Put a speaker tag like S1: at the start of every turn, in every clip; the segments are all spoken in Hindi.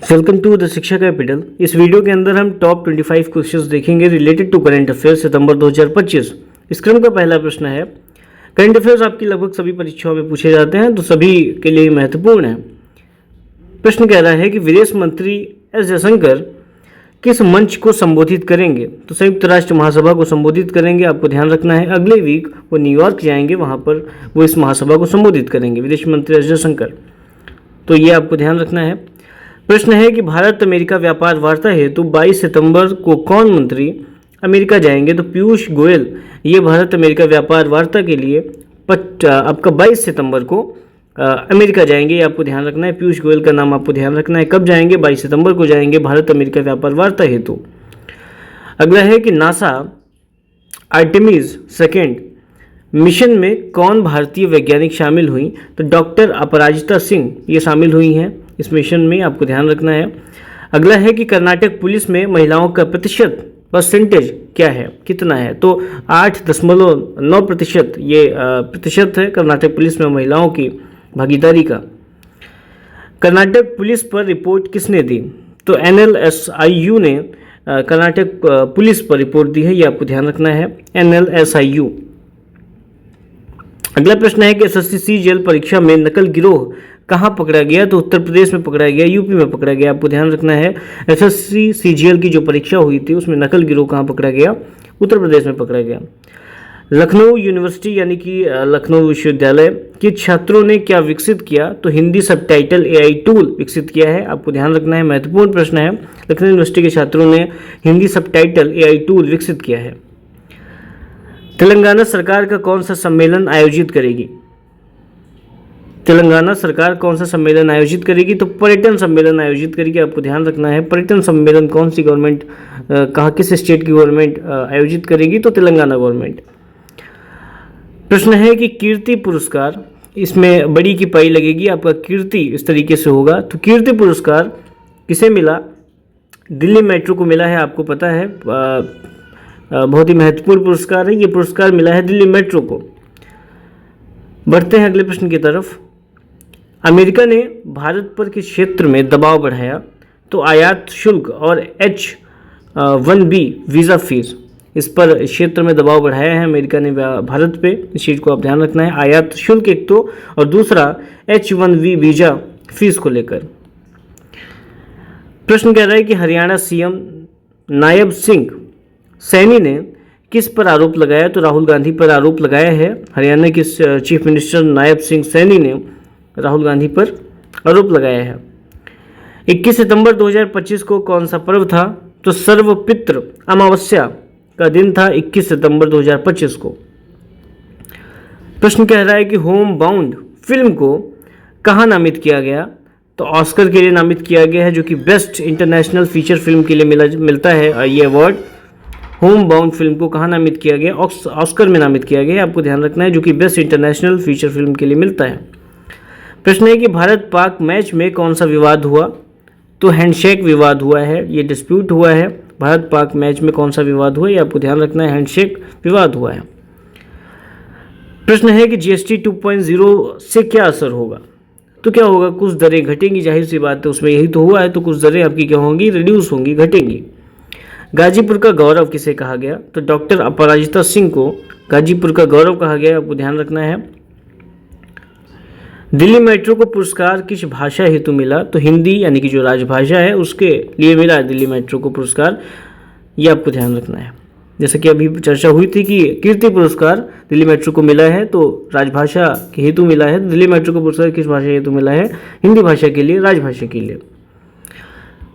S1: वेलकम टू द शिक्षा कैपिटल। इस वीडियो के अंदर हम टॉप 25 क्वेश्चंस देखेंगे रिलेटेड टू करंट अफेयर्स सितंबर 2025। इस क्रम का पहला प्रश्न है, करंट अफेयर्स आपकी लगभग सभी परीक्षाओं में पूछे जाते हैं तो सभी के लिए महत्वपूर्ण है। प्रश्न कह रहा है कि विदेश मंत्री एस जयशंकर किस मंच को संबोधित करेंगे? तो संयुक्त राष्ट्र महासभा को संबोधित करेंगे। आपको ध्यान रखना है अगले वीक वो न्यूयॉर्क जाएंगे, वहाँ पर वो इस महासभा को संबोधित करेंगे, विदेश मंत्री एस जयशंकर। तो ये आपको ध्यान रखना है। प्रश्न है कि भारत अमेरिका व्यापार वार्ता हेतु 22 सितंबर को कौन मंत्री अमेरिका जाएंगे? तो पीयूष गोयल ये भारत अमेरिका व्यापार वार्ता के लिए आपका 22 सितंबर को अमेरिका जाएंगे। ये आपको ध्यान रखना है। पीयूष गोयल का नाम आपको ध्यान रखना है। कब जाएंगे? 22 सितंबर को जाएंगे भारत अमेरिका व्यापार वार्ता हेतु। अगला है कि नासा आर्टेमिस 2 मिशन में कौन भारतीय वैज्ञानिक शामिल हुई? तो डॉक्टर अपराजिता सिंह ये शामिल हुई हैं इस मिशन में, आपको ध्यान रखना है। अगला है कि कर्नाटक पुलिस में महिलाओं का परसेंटेज क्या है, कितना है? तो 8.9% ये प्रतिशत है कर्नाटक पुलिस में महिलाओं की भागीदारी का। कर्नाटक पुलिस पर रिपोर्ट किसने दी? तो NLSIU ने कर्नाटक पुलिस पर रिपोर्ट दी है, ये आपको ध्यान रखना है, NLSIU। अगला प्रश्न है कि SSC CGL परीक्षा में नकल गिरोह कहाँ पकड़ा गया? तो उत्तर प्रदेश में पकड़ा गया, यूपी में पकड़ा गया। आपको ध्यान रखना है SSC CGL की जो परीक्षा हुई थी उसमें नकल गिरोह कहाँ पकड़ा गया? उत्तर प्रदेश में पकड़ा गया। लखनऊ यूनिवर्सिटी यानी कि लखनऊ विश्वविद्यालय के छात्रों ने क्या विकसित किया? तो हिंदी सबटाइटल AI टूल विकसित किया है। आपको ध्यान रखना है, महत्वपूर्ण प्रश्न है। लखनऊ यूनिवर्सिटी के छात्रों ने हिंदी सबटाइटल AI टूल विकसित किया है। तेलंगाना सरकार का कौन सा सम्मेलन आयोजित करेगी? तेलंगाना सरकार कौन सा सम्मेलन आयोजित करेगी? तो पर्यटन सम्मेलन आयोजित करेगी। आपको ध्यान रखना है पर्यटन सम्मेलन कौन सी गवर्नमेंट कहाँ किस स्टेट की गवर्नमेंट आयोजित करेगी? तो तेलंगाना गवर्नमेंट। प्रश्न है कि कीर्ति पुरस्कार, इसमें बड़ी की पाई लगेगी, आपका कीर्ति इस तरीके से होगा। तो कीर्ति पुरस्कार किसे मिला? दिल्ली मेट्रो को मिला है, आपको पता है, बहुत ही महत्वपूर्ण पुरस्कार है। ये पुरस्कार मिला है दिल्ली मेट्रो को। बढ़ते हैं अगले प्रश्न की तरफ। अमेरिका ने भारत पर किस क्षेत्र में दबाव बढ़ाया? तो आयात शुल्क और H-1B वीज़ा फीस, इस पर क्षेत्र में दबाव बढ़ाया है अमेरिका ने भारत पे। इस चीज़ को आप ध्यान रखना है, आयात शुल्क एक तो, और दूसरा H-1B वीज़ा फीस को लेकर। प्रश्न कह रहा है कि हरियाणा CM नायब सिंह सैनी ने किस पर आरोप लगाया? तो राहुल गांधी पर आरोप लगाया है। हरियाणा के चीफ मिनिस्टर नायब सिंह सैनी ने राहुल गांधी पर आरोप लगाया है। 21 सितंबर 2025 को कौन सा पर्व था? तो सर्वपितृ अमावस्या का दिन था 21 सितंबर 2025 को। प्रश्न कह रहा है कि होम बाउंड फिल्म को कहाँ नामित किया गया? तो ऑस्कर के लिए नामित किया गया है, जो कि बेस्ट इंटरनेशनल फीचर फिल्म के लिए मिलता है ये अवार्ड। होम बाउंड फिल्म को कहाँ नामित किया गया? ऑस्कर में नामित किया गया है, आपको ध्यान रखना है, जो कि बेस्ट इंटरनेशनल फीचर फिल्म के लिए मिलता है। प्रश्न है कि भारत पाक मैच में कौन सा विवाद हुआ? तो हैंडशेक विवाद हुआ है, ये डिस्प्यूट हुआ है। भारत पाक मैच में कौन सा विवाद हुआ? ये आपको ध्यान रखना है, हैंडशेक विवाद हुआ है। प्रश्न है कि GST 2.0 से क्या असर होगा? तो क्या होगा? कुछ दरें घटेंगी, जाहिर सी बात है, उसमें यही तो हुआ है। तो कुछ दरें आपकी क्या होंगी? रिड्यूस होंगी, घटेंगी। गाजीपुर का गौरव किसे कहा गया? तो डॉक्टर अपराजिता सिंह को गाजीपुर का गौरव कहा गया, आपको ध्यान रखना है। दिल्ली मेट्रो को पुरस्कार किस भाषा हेतु मिला? तो हिंदी यानी कि जो राजभाषा है उसके लिए मिला है दिल्ली मेट्रो को पुरस्कार, ये आपको ध्यान रखना है। जैसे कि अभी चर्चा हुई थी कि कीर्ति पुरस्कार दिल्ली मेट्रो को मिला है तो राजभाषा के हेतु मिला है। दिल्ली मेट्रो को पुरस्कार किस भाषा हेतु मिला है? हिंदी भाषा के लिए, राजभाषा के लिए।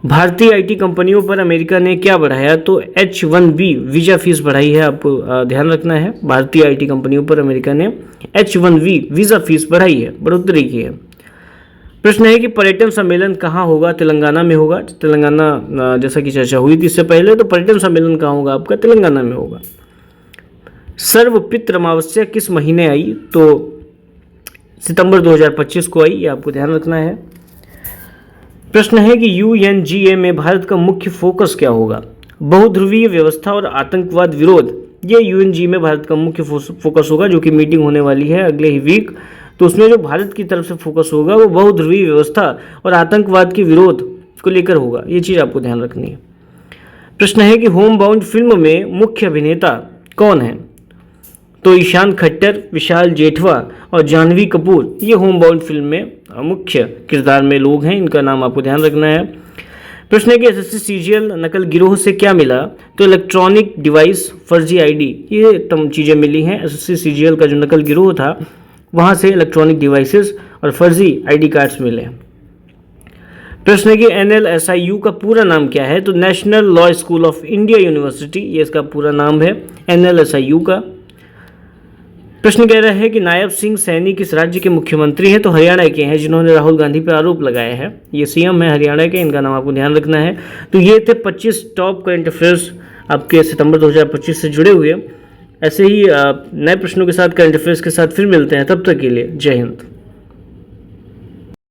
S1: भारतीय IT कंपनियों पर अमेरिका ने क्या बढ़ाया? तो H-1B वीज़ा फीस बढ़ाई है, आपको ध्यान रखना है। भारतीय IT कंपनियों पर अमेरिका ने H-1B वीज़ा फीस बढ़ाई है, बढ़ोतरी की है। प्रश्न है कि पर्यटन सम्मेलन कहाँ होगा? तेलंगाना में होगा। तेलंगाना जैसा कि चर्चा हुई थी इससे पहले, तो पर्यटन सम्मेलन कहाँ होगा? आपका तेलंगाना में होगा। सर्वपितृ अमावस्या किस महीने आई? तो सितंबर 2025 को आई, ये आपको ध्यान रखना है। प्रश्न है कि UNGA में भारत का मुख्य फोकस क्या होगा? बहुध्रुवीय व्यवस्था और आतंकवाद विरोध, ये UNGA में भारत का मुख्य फोकस होगा, जो कि मीटिंग होने वाली है अगले ही वीक। तो उसमें जो भारत की तरफ से फोकस होगा वो बहुध्रुवीय व्यवस्था और आतंकवाद के विरोध को लेकर होगा, ये चीज़ आपको ध्यान रखनी है। प्रश्न है कि होम बाउंड फिल्म में मुख्य अभिनेता कौन है? तो ईशान खट्टर, विशाल जेठवा और जानवी कपूर, ये होम बाउंड फिल्म में मुख्य किरदार में लोग हैं, इनका नाम आपको ध्यान रखना है। प्रश्न है कि एसएससी सीजीएल नकल गिरोह से क्या मिला? तो इलेक्ट्रॉनिक डिवाइस, फर्जी आईडी, ये तमाम चीज़ें मिली हैं। एसएससी सीजीएल का जो नकल गिरोह था वहाँ से इलेक्ट्रॉनिक डिवाइसेस और फर्जी आईडी कार्ड्स मिले। प्रश्न है कि NLSIU का पूरा नाम क्या है? तो national law school of India university, ये इसका पूरा नाम है NLSIU का। प्रश्न कह रहा है कि नायब सिंह सैनी किस राज्य के मुख्यमंत्री हैं? तो हरियाणा के हैं, जिन्होंने राहुल गांधी पर आरोप लगाया है। ये सीएम है हरियाणा के, इनका नाम आपको ध्यान रखना है। तो ये थे 25 टॉप करंट अफेयर्स आपके सितंबर 2025 से जुड़े हुए। ऐसे ही नए प्रश्नों के साथ, करंट अफेयर्स के साथ फिर मिलते हैं। तब तक के लिए जय हिंद।